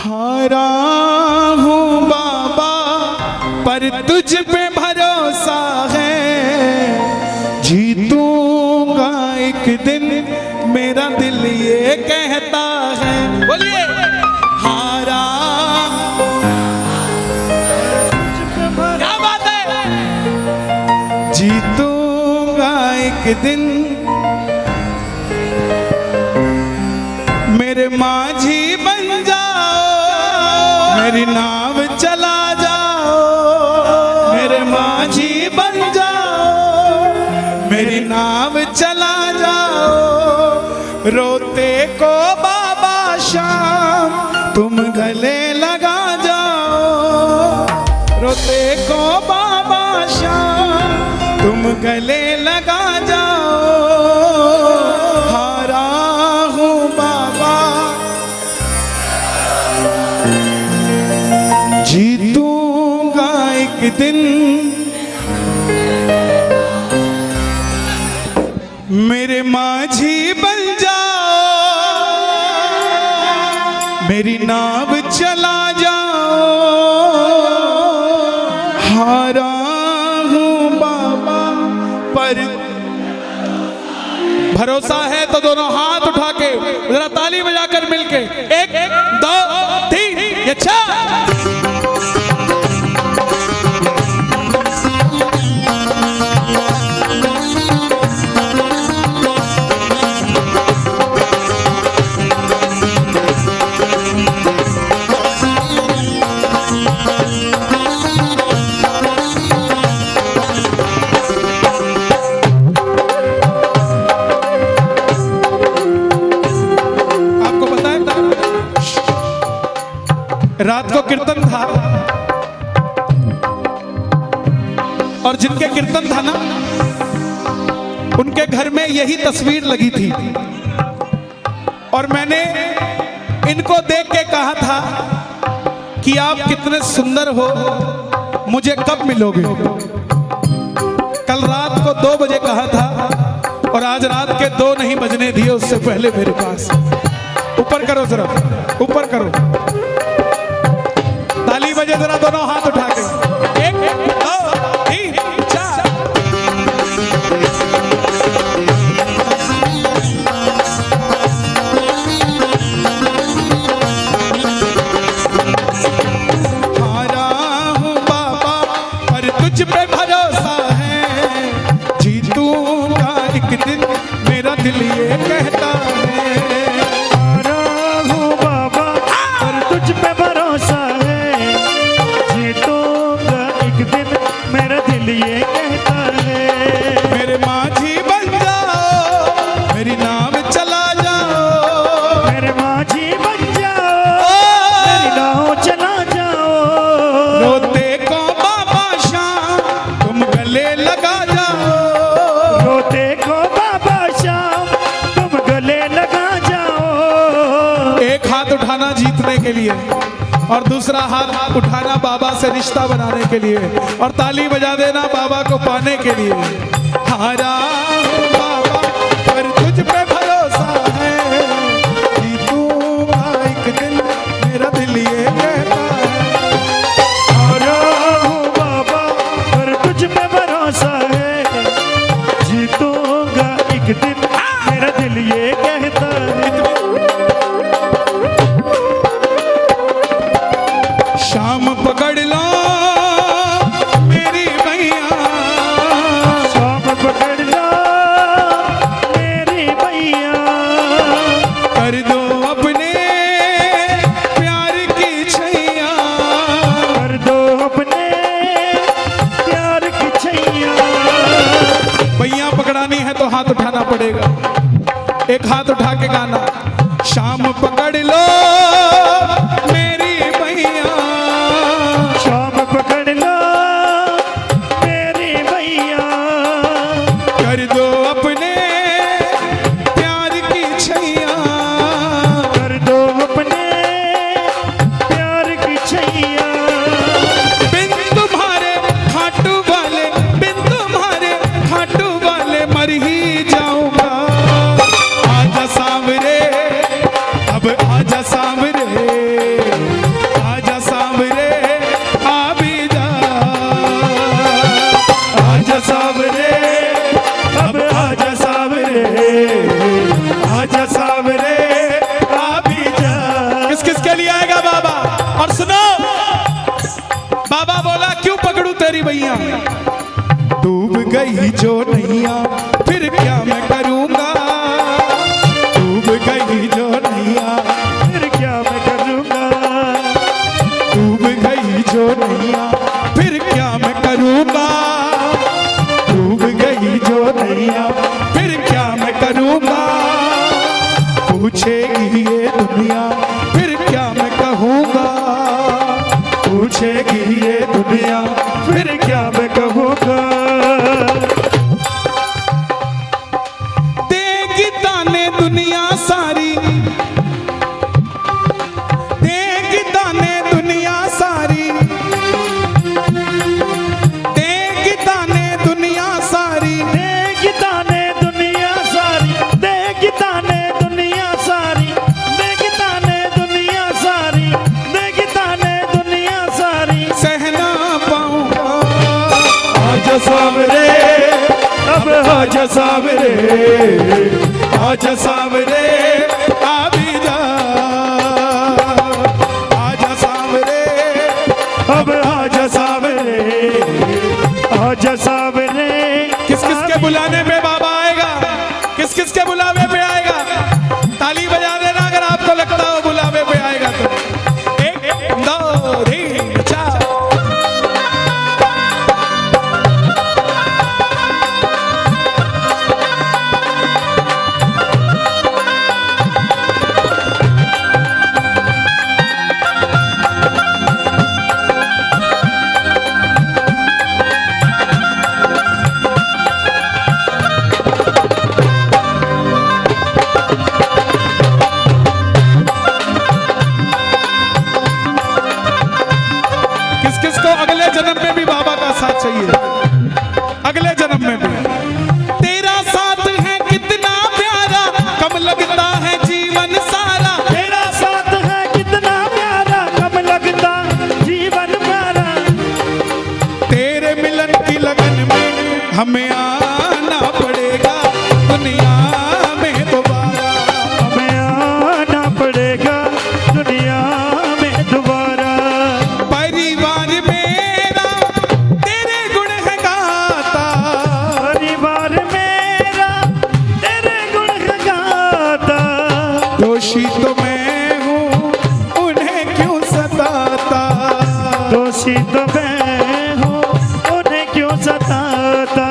हारा हूँ बाबा पर तुझ पे भरोसा है, जीतूंगा एक दिन मेरा दिल ये कहता है। बोलिए हारा, क्या बात है, जीतूंगा एक दिन मेरे माझी बन जाओ, मेरी नाव चला जाओ, मेरे माझी बन जाओ, मेरी नाव चला जाओ, रोते को बाबा शाम तुम गले लगा जाओ, रोते को बाबा शाम तुम गले लगा जाओ। हारा हूँ बाबा जीतूंगा एक दिन मेरे माझी बन जाओ, मेरी नाव चला जाओ। हारा हूँ बाबा पर भरोसा है तो दोनों हाथ उठा के जरा ताली बजाकर मिलके 1 2 3 अच्छा। रात को कीर्तन था और जिनके कीर्तन था ना उनके घर में यही तस्वीर लगी थी और मैंने इनको देख के कहा था कि आप कितने सुंदर हो, मुझे कब मिलोगे। कल रात को 2 बजे कहा था और आज रात के 2 नहीं बजने दिए उससे पहले मेरे पास। ऊपर करो जरा, ऊपर करो, ताली बजे जरा दोनों हाथ उठा के 1 2 3 4। हारा हूँ बाबा पर तुझ पे भरोसा है, जीतूंगा एक दिन मेरा दिल ये कहता है। हारा हूँ बाबा पर तुझ पे भरोसा है, जीतूंगा एक दिन मेरा दिल ये कहता है। मेरे माझी बन जाओ, मेरी नाव चला जाओ, मेरे माझी बन जाओ, मेरी नाव चला जाओ, रोते को बाबा शाम तुम गले लगा जाओ, रोते को बाबा शाम तुम गले लगा जाओ। एक हाथ उठाना जीतने के लिए और दूसरा हाथ उठाना बाबा से रिश्ता बनाने के लिए और ताली बजा देना बाबा को पाने के लिए। हारा हूँ बाबा पर तुझ पे भरोसा है, जीतूंगा एक दिन मेरा दिल ये कहता है। हारा हूँ बाबा पर तुझ पे भरोसा है, जीतूंगा एक दिन मेरा दिल ये कहता है। शाम पकड़ लो मेरी भैया, शाम पकड़ लो मेरी भैया, कर दो अपने प्यार की छैया, कर दो अपने प्यार की छैया। भैया पकड़ानी है तो हाथ उठाना पड़ेगा, एक हाथ उठा के गाना। शाम पकड़ लो मेरी भैया, शाम पकड़ लो मेरी भैया, कर दो अपने प्यार की छैया, कर दो अपने प्यार की छैया। बिन तुम्हारे खाटू वाले, बिन तुम्हारे खाटू वाले मर ही जाऊंगा। आजा सांवरे गई जो नैया फिर क्या मैं करूँगा, डूब गई जो नैया फिर क्या मैं करूँगा, डूब गई जो नैया फिर क्या मैं करूँगा, डूब गई जो नैया फिर क्या मैं करूँगा, पूछेगी ये दुनिया फिर क्या मैं कहूँगा, पूछेगी ये दुनिया फिर क्या मैं कहूँगा। देगी ताने दुनिया सारी, देगी ताने दुनिया सारी, देगी ताने दुनिया सारी, देगी ताने दुनिया सारी, देगी ताने दुनिया सारी, देगी ताने दुनिया सारी, देगी ताने दुनिया सारी। सहना पाऊंगा आजा सावरे, अब आजा सावरे, आजा सावरे आ भी जा, आजा सावरे, अब आजा सावरे, आजा सावरे। किस किस के बुलाने पे बाबा आएगा, किस किस के बुलावे पे आएगा, ताली बजा देना अगर आपको लगता हो बुलावे पे आएगा तो। एक दो तीन चार। किस किस को अगले जन्म में भी बाबा का साथ चाहिए, अगले जन्म में भी। तेरा साथ है कितना प्यारा, कम लगता है जीवन सारा, तेरा साथ है कितना प्यारा, कम लगता जीवन प्यारा। तेरे मिलन की लगन में हमें आना पड़ेगा दुनिया में दोबारा, हमें आना पड़ेगा दुनिया में दोबारा। परिवार मेरा तेरे गुण है गाता, परिवार मेरा तेरे गुण गाता। दोषी तो मैं हूँ उन्हें क्यों सताता, दोषी तो मैं हूँ उन्हें क्यों सताता।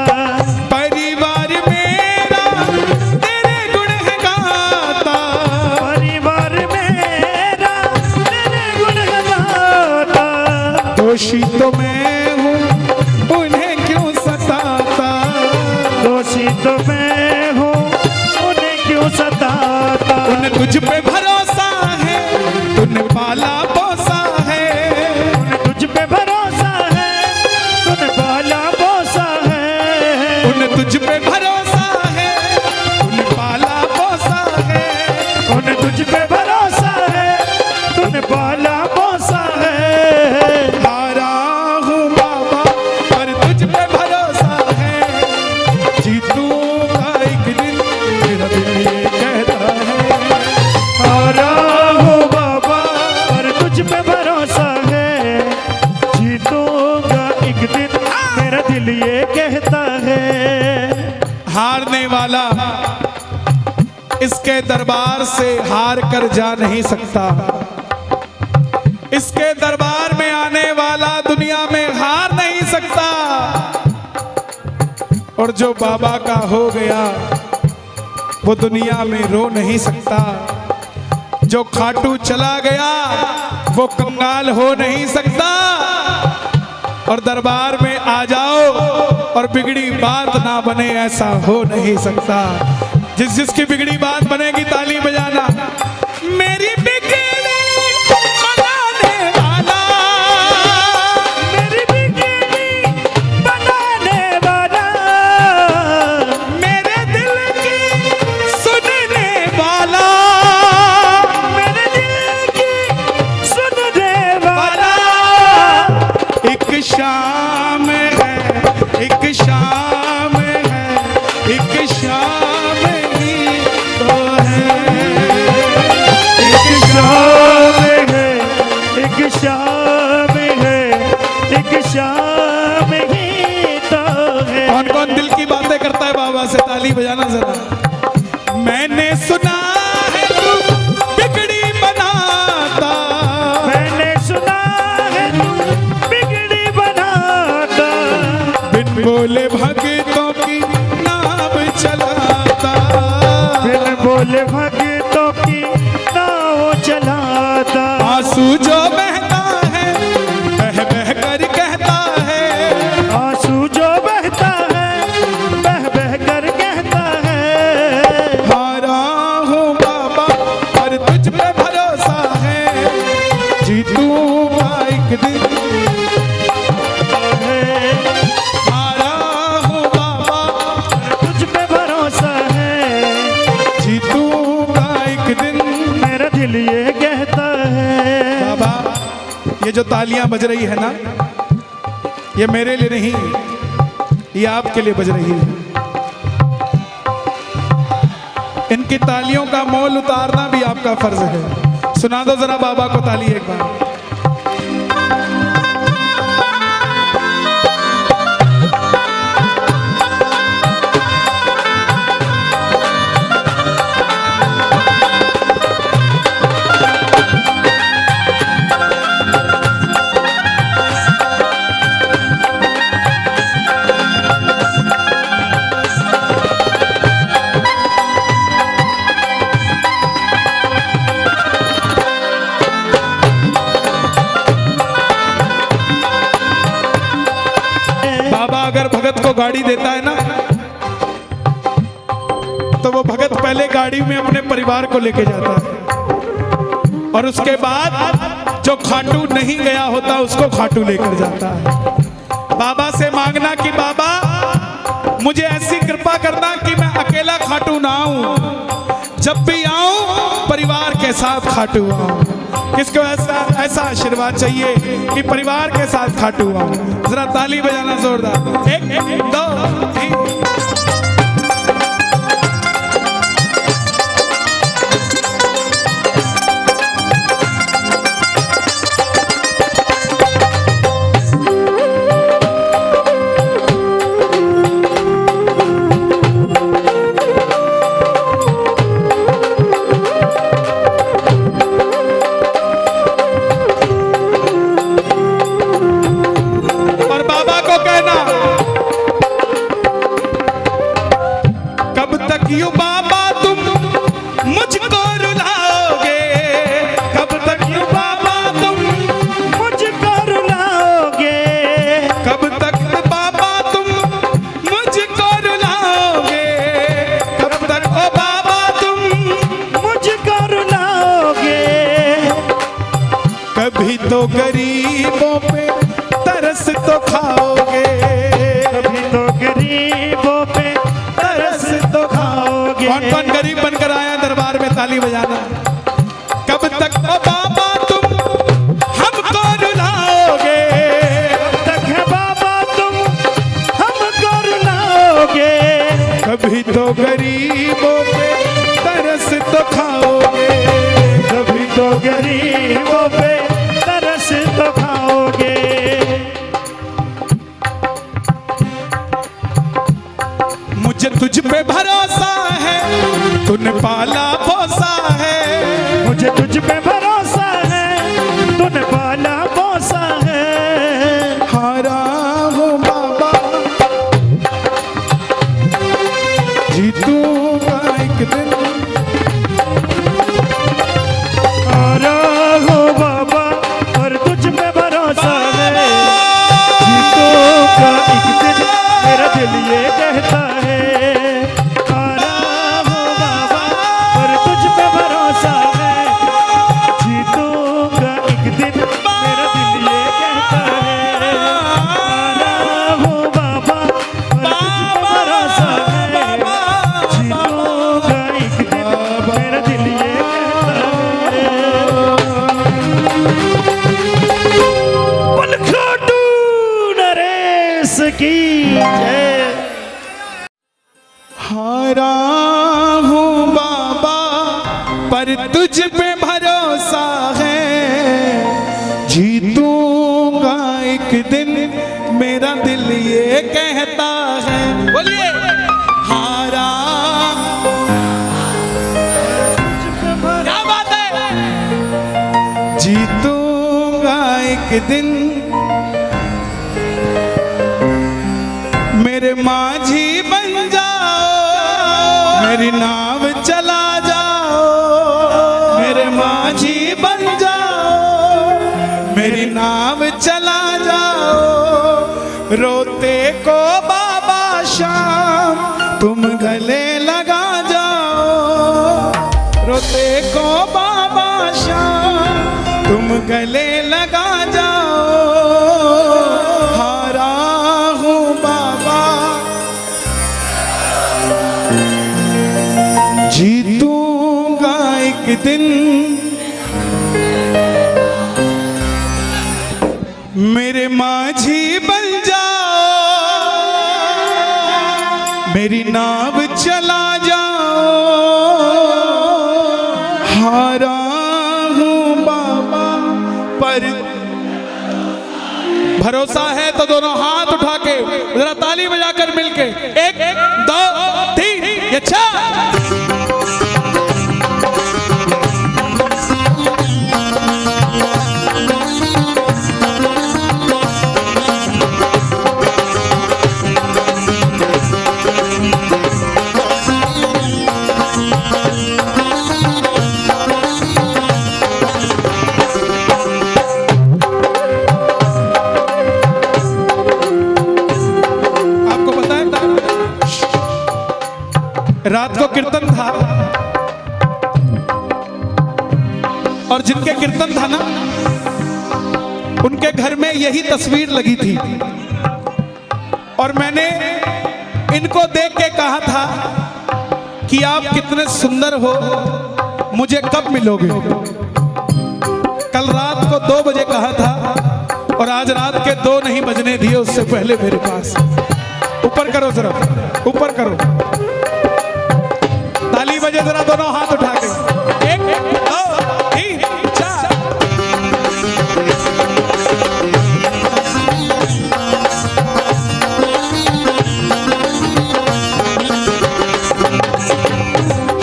परिवार मेरा तेरे गुण है गाता, परिवार मेरा तेरे गुण गाता। दोषी तो मैं हूँ उन्हें क्यों सताता, दोषी तो मैं हूँ उन्हें क्यों सताता। उन्हें तुझ पे भरोसा है, तूने पाला पोसा है, उन्हें तुझ पे भरोसा है, तूने पाला पोसा है। उन्हें तुझ पे भरोसा है, तूने पाला पोसा है, उन्हें तुझ पे भरोसा है, तूने पाला पोसा है। हारा हूँ बाबा पर तुझ पे भरोसा है, जीतूंगा एक दिन मेरा दिल ये कहता है। हारा हूँ बाबा पर तुझ पे भरोसा है, जीतूंगा एक दिन मेरा दिल ये कहता है। हारने वाला इसके दरबार से हार कर जा नहीं सकता, इसके दरबार में आने वाला दुनिया में हार नहीं सकता, और जो बाबा का हो गया वो दुनिया में रो नहीं सकता, जो खाटू चला गया वो कंगाल हो नहीं सकता। और दरबार में आ जाओ और बिगड़ी बात ना बने ऐसा हो नहीं सकता। जिस जिसकी बिगड़ी बात बनेगी ताली बजाना। मेरी बिगड़ी बनाने वाला, मेरी बिगड़ी बनाने वाला, मेरे दिल की सुनने वाला, मेरे दिल की सुनने वाला। एक शाम है, एक शाम है, एक शाम ही तो है, एक शाम है, एक शाम है, एक शाम ही तो है। कौन कौन दिल ताली बजाना जरा। मैंने सुना है तू बिगड़ी बनाता, मैंने सुना है तू बिगड़ी बनाता, बिन बोले भगतों की नाव चलाता, बिन बोले भगतों की नाव चलाता। आंसू जो बहता है बह बह कर कहता है, आंसू जो बहता है बह बह कर कहता है। हारा हूँ बाबा पर तुझ पे भरोसा है, जीतूंगा एक दिन। हारा हूँ बाबा तुझ पे भरोसा है, जीतूंगा एक दिन। मेरा दिल ये कहता है। बाबा ये जो तालियां बज रही है ना, ये मेरे लिए नहीं, ये आपके लिए बज रही है। इनकी तालियों का मोल उतारना भी आपका फर्ज है। सुना दो जरा बाबा को ताली एक बार। बाबा अगर भगत को गाड़ी देता है ना, तो वो भगत पहले गाड़ी में अपने परिवार को लेके जाता है, और उसके बाद जो खाटू नहीं गया होता उसको खाटू लेकर जाता है। बाबा से मांगना कि बाबा मुझे ऐसी कृपा करना कि मैं अकेला खाटू ना आऊं, जब भी आऊं परिवार के साथ खाटू आऊं। किसको ऐसा आशीर्वाद चाहिए कि परिवार के साथ खाटू आऊं? जरा ताली बजाना जोरदार। एक दो तीन। यूं बाबा तुम मुझको रुलाओगे, कब तक यूं बाबा तुम मुझको रुलाओगे, कब तक बाबा तुम मुझको रुलाओगे, कब तक ओ बाबा तुम मुझको रुलाओगे। कभी तो गरीबों पे तरस तो खाओगे, कभी तो गरीबों पे तरस तो खाओगे। कौन कौन गरीब बनकर आया दरबार में? ताली बजाना। कब तक ओ बाबा तुम हमको रुलाओगे, कब तक है बाबा तुम हमको रुलाओगे। कभी तो गरीबों पे तरस तो खाओगे, कभी तो गरीबों पे तरस तो खाओगे। मुझे तुझ पे भरोसा है, तूने पाला पोसा है, मुझे तुझ पे भरोसा है, तूने पाला पोसा है। हारा हूँ बाबा जीतूंगा एक दिन। हारा हूँ बाबा पर तुझ पे भरोसा है, जीतूंगा एक दिन मेरा दिल ये कहता है। हारा हूँ बाबा पर तुझ पे भरोसा है, जीतूंगा एक दिन मेरा दिल ये कहता है। हारा हूँ बाबा पर तुझ पे भरोसा है, जीतूंगा एक दिन मेरा दिल ये कहता है। बोल खाटू नरेश की जय। हारा हूँ बाबा पर तुझ पे भरोसा है, जीतूंगा एक दिन मेरा दिल ये कहता है। बोलिए हारा जीतूंगा एक दिन मेरे माझी बन जाओ, मेरी नाव चला जाओ, मेरे माझी बन जाओ, मेरी नाव चला जाओ, रोते को बाबा शाम तुम गले लगा जाओ, रोते को बाबा शाम तुम गले लगा जाओ, हारा हूँ बाबा जीतूंगा एक दिन मेरे माझी बन जाओ, मेरी नाव चला जाओ, हारा हूँ बाबा पर भरोसा है तो दोनों हाथ उठा के जरा ताली बजाकर मिलके 1 2 3 ये 4 रात को कीर्तन था और जिनके कीर्तन था ना उनके घर में यही तस्वीर लगी थी और मैंने इनको देख के कहा था कि आप कितने सुंदर हो, मुझे कब मिलोगे। कल रात को 2 बजे कहा था और आज रात के 2 नहीं बजने दिए उससे पहले मेरे पास। ऊपर करो जरा, ऊपर करो, ताली बजे जरा दोनों हाथ उठा के 1 2 3 4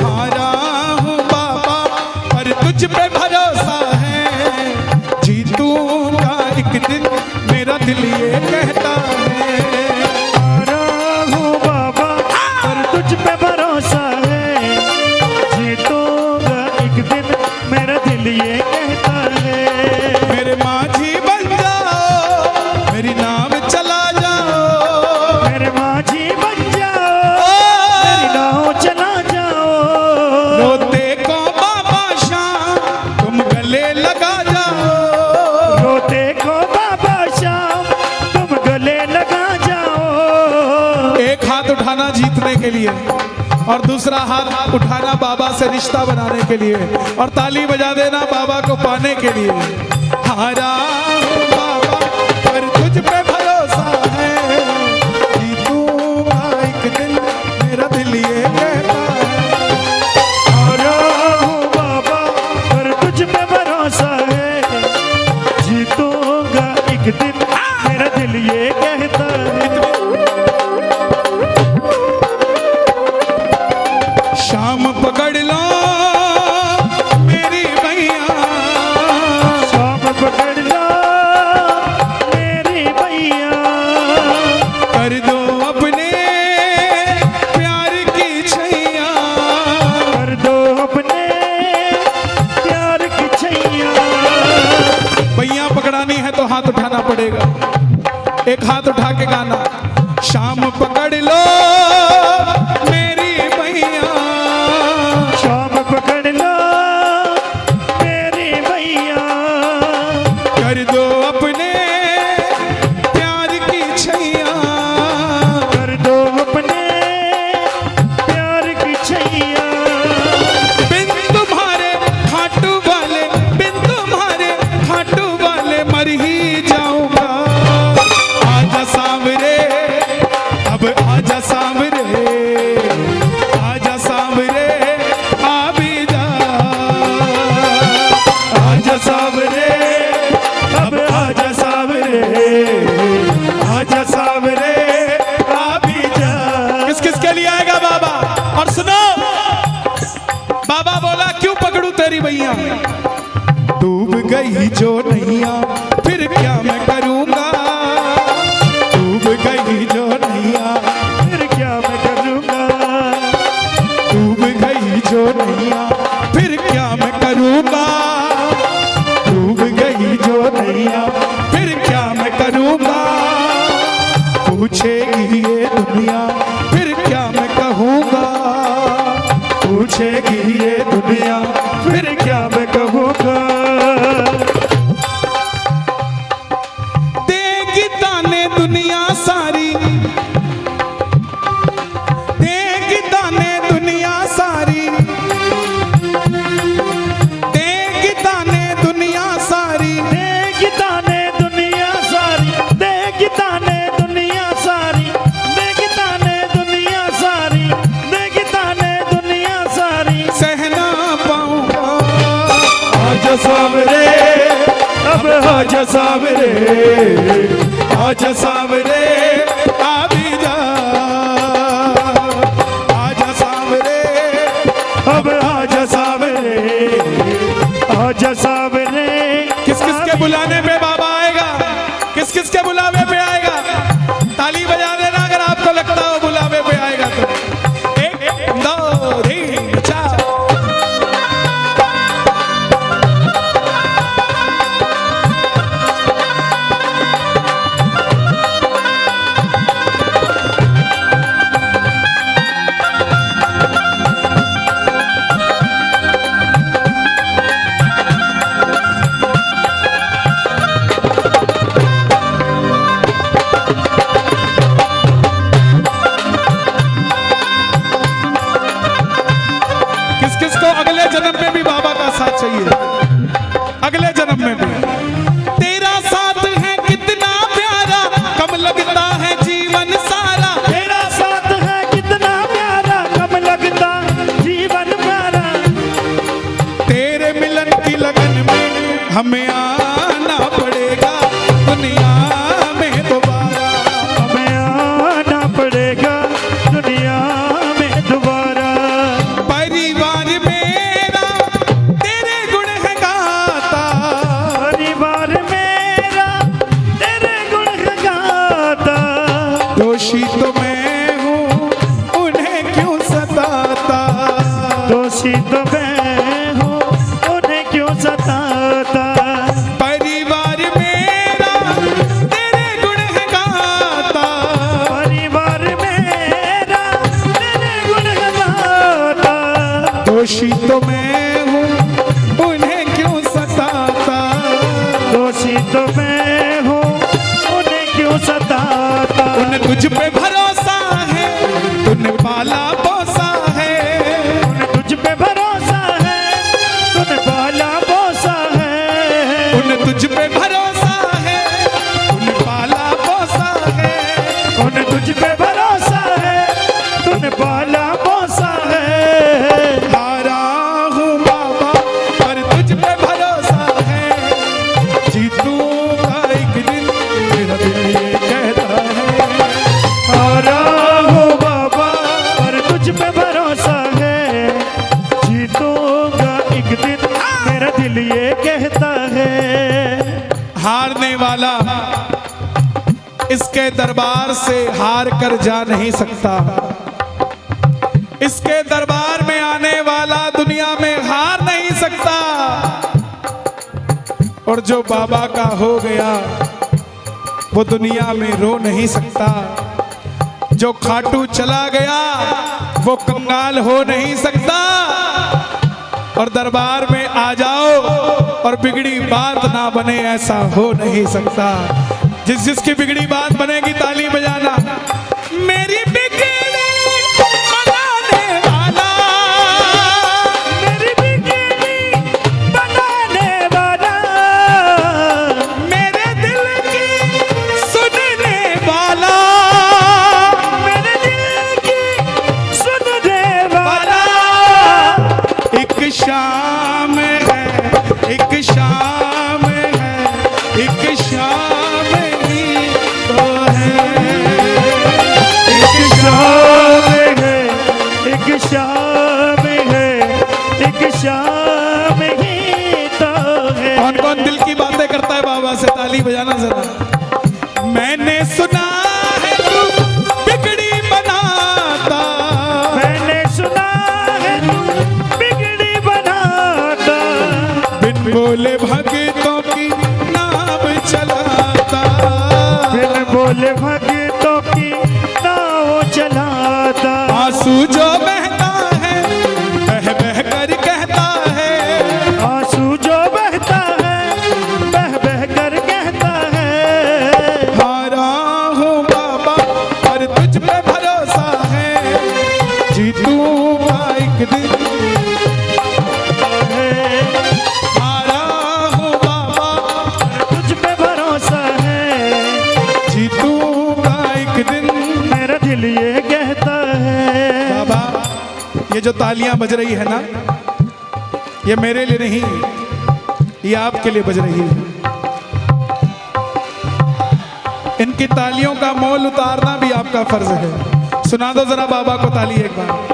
हारा हूँ बाबा पर तुझ पे भरोसा है, जीतूंगा एक दिन मेरा दिल ये कहता है। हारा हूँ बाबा पर तुझ पे भरोसा है, मेरा दिल ये कहता है। मेरे माझी बन जाओ, मेरी नाव चला जाओ, मेरे माझी बन जाओ, मेरी नाव चला जाओ, रोते को बाबा शाम तुम गले लगा जाओ, रोते को बाबा शाम तुम गले लगा जाओ। एक हाथ उठाना जीतने के लिए और दूसरा हाथ उठाना बाबा से रिश्ता बनाने के लिए और ताली बजा देना बाबा को पाने के लिए। हारा हूँ बाबा पर तुझ पे भरोसा है, जीतूंगा एक दिन मेरा दिल ये कहता है। हारा हूँ बाबा पर तुझ पे भरोसा है, जीतूंगा एक दिन मेरा दिल ये कहता है। शाम पकड़ लो मेरी भैया, शाम पकड़ लो मेरी भैया, कर दो अपने प्यार की छैया, कर दो अपने प्यार की छैया। भैया पकड़ानी है तो हाथ उठाना पड़ेगा, एक हाथ उठा के गाना। शाम पकड़ लो मेरी भैया, शाम पकड़ लो मेरी भैया, कर दो अपने प्यार की छैया, कर दो अपने प्यार की छैया। बिन तुम्हारे खाटू वाले, बिन तुम्हारे खाटू वाले मर ही जाऊंगा। आजा सांवरे अब आजा सांवरे, आजा सांवरे आ भी जा, आजा सांवरे अब गई जो नैया फिर क्या मैं करूँगा, डूब गई जो नैया फिर क्या मैं करूँगा, डूब गई जो नैया फिर क्या मैं करूँगा, डूब गई जो नैया फिर क्या मैं करूँगा, पूछेगी ये दुनिया फिर क्या मैं कहूँगा, पूछेगी ये दुनिया फिर क्या मैं कहूँगा। देगी ताने दुनिया सारी, देगी ताने दुनिया सारी, देगी ताने दुनिया सारी, देगी ताने दुनिया सारी, देगी ताने दुनिया सारी, देगी ताने दुनिया सारी, देगी ताने दुनिया सारी। सहना पाऊंगा आज सावरे, अब आज सावरे, आज सावरे आ भी जा, आज सावरे, अब आज सावरे, आज सावरे। किस किस के बुलाने पे बाबा आएगा, किस किस के बुलावे पे आएगा, ताली बजा देना अगर आपको लगता हो बुलावे पे आएगा तो। एक दो तीन चार। किस किस को अगले जन्म में भी बाबा का साथ चाहिए, अगले जन्म में भी। तेरा साथ है कितना प्यारा, कम लगता है जीवन सारा, तेरा साथ है कितना प्यारा, कम लगता जीवन प्यारा। तेरे मिलन की लगन में हमें आना पड़ेगा दुनिया में दोबारा, हमें आना पड़ेगा दुनिया में दोबारा। परिवार मेरा तेरे गुण है गाता, परिवार मेरा तेरे गुण गाता। दोषी तो मैं हूँ उन्हें क्यों सताता, दोषी तो मैं हूँ उन्हें क्यों सताता। परिवार मेरा तेरे गुण है गाता, परिवार मेरा तेरे गुण गाता। दोषी तो मैं हूँ उन्हें क्यों सताता, दोषी तो मैं हूँ उन्हें क्यों सताता। उन्हें तुझ पे भरोसा है, तूने पाला पोसा है, उन्हें तुझ पे भरोसा है, तूने पाला पोसा है। उन्हें तुझ पे भरोसा है, तूने पाला पोसा है, उन्हें तुझ पे भरोसा है, तूने पाला पोसा है। हारा हूँ बाबा पर तुझ पे भरोसा है, जीतूंगा एक दिन मेरा दिल ये कहता है। हारा हूँ बाबा पर तुझ पे भरोसा है, जीतूंगा एक दिन मेरा दिल ये कहता है। हारने वाला इसके दरबार से हार कर जा नहीं सकता, इसके दरबार में आने वाला दुनिया में हार नहीं सकता, और जो बाबा का हो गया वो दुनिया में रो नहीं सकता, जो खाटू चला गया वो कंगाल हो नहीं सकता। और दरबार में आ जाओ और बिगड़ी बात ना बने ऐसा हो नहीं सकता। जिस जिसकी बिगड़ी बात बनेगी ताली बजाना। मेरी बिगड़ी बनाने वाला, मेरी बिगड़ी बनाने वाला, मेरे दिल की सुनने वाला, मेरे दिल की सुनने वाला। एक शाम है, एक शाम है, एक शाम ही तो है, एक शाम दिल की बातें करता है बाबा से, ताली बजाना जरा। मैंने सुना है तू बिगड़ी बनाता, मैंने सुना है तू बिगड़ी बनाता, बिन बोले भगतों की नाव चलाता, बिन बोले भगतों की नाव चलाता। आंसू जो बहता है बह बह कर कहता है, आंसू जो बहता है बह बह कर कहता है। हारा हूँ बाबा पर तुझ पे भरोसा है, जीतूंगा एक दिन। हारा हूँ बाबा तुझ पे भरोसा है, जीतूंगा एक दिन। मेरा दिल ये कहता है। बाबा ये जो तालियां बज रही है ना, ये मेरे लिए नहीं, ये आपके लिए बज रही है। इनकी तालियों का मोल उतारना भी आपका फर्ज है। सुना दो जरा बाबा को ताली एक बार।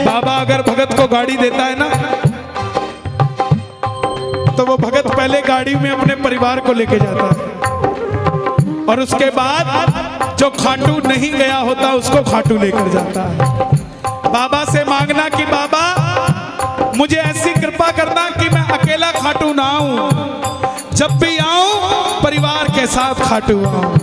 बाबा अगर भगत को गाड़ी देता है ना, तो वो भगत पहले गाड़ी में अपने परिवार को लेके जाता है, और उसके बाद जो खाटू नहीं गया होता उसको खाटू लेकर जाता है। बाबा से मांगना कि बाबा मुझे ऐसी कृपा करना कि मैं अकेला खाटू ना आऊं, जब भी आऊं परिवार के साथ खाटू आऊं।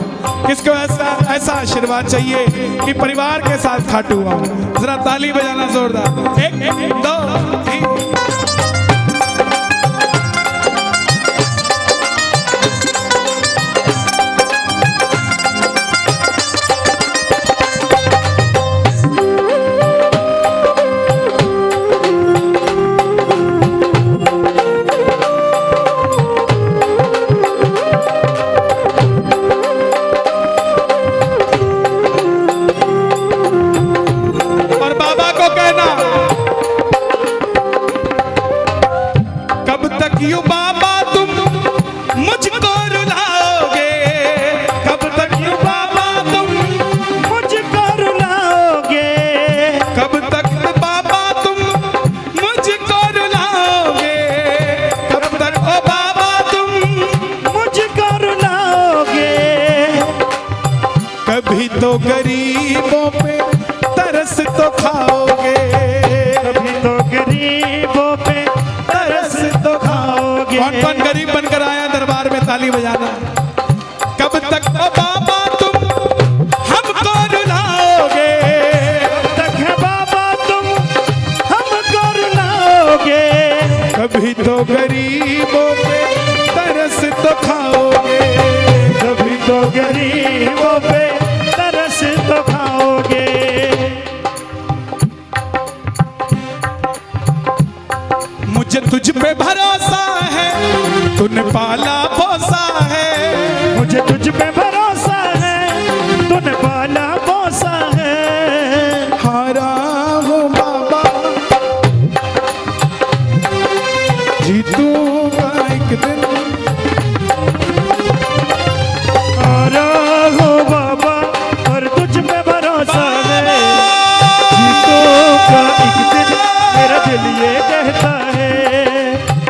किसको ऐसा आशीर्वाद चाहिए कि परिवार के साथ खाटू आऊं? जरा ताली बजाना जोरदार। एक दो तीन। यूं बाबा तुम मुझको रुलाओगे, कब तक यूं बाबा तुम मुझको रुलाओगे, कब तक बाबा तुम मुझको रुलाओगे, कब तक ओ बाबा तुम मुझको रुलाओगे। कभी तो गरीबों पे तरस तो खाओगे, कभी तो गरीबों पे तरस तो खाओगे। कौन कौन गरीब बनकर आया दरबार में? ताली बजाना। कब तक ओ बाबा तुम हमको रुलाओगे, कब तक है बाबा तुम हमको रुलाओगे। कभी तो गरीबों पे तरस तो खाओगे, कभी तो गरीबों पे तरस तो खाओगे। मुझे तुझ पे भरोसा है, तूने पाला पोसा है, मुझे तुझ पे भरोसा है, तूने पाला पोसा है। हारा हूँ बाबा जीतूंगा एक दिन, हारा हो बाबा और तुझ पे भरोसा है, जीतूंगा एक दिन, मेरा दिल ये कहता है।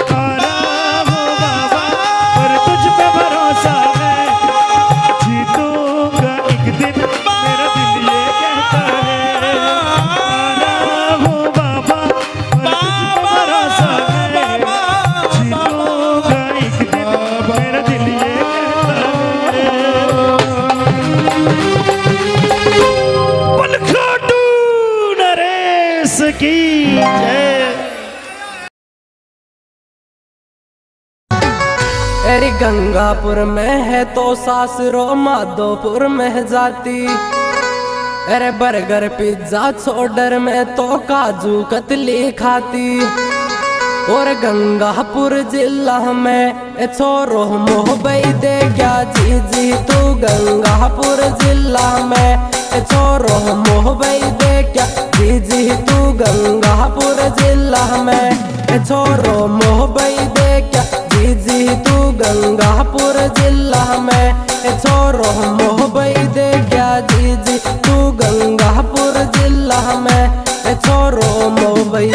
हारा हो बाबा और तुझ पे भरोसा है, जीतूंगा एक दिन, मेरा दिल ये कहता है। हारा हो बाबा और तुझ पे भरोसा है, जीतूंगा एक दिन, मेरा दिल ये कहता है। बोल खाटू नरेश की जय। अरे गंगापुर में है तो सासरो, माधोपुर में है जाती, अरे बर्गर पिज्जा छोड़र में तो काजू कतली खाती। और गंगापुर जिला में छोरो मोहबई दे क्या जी जी तू गंगापुर जिला में छोरो मोहबई दे क्या जी जी तू गंगापुर जिला में छोरो मोहबई दे क्या जी जी तू गंगापुर जिला में छोरो मोहबई दे क्या जी जी तू गंगापुर जिला में छोरो मोहबई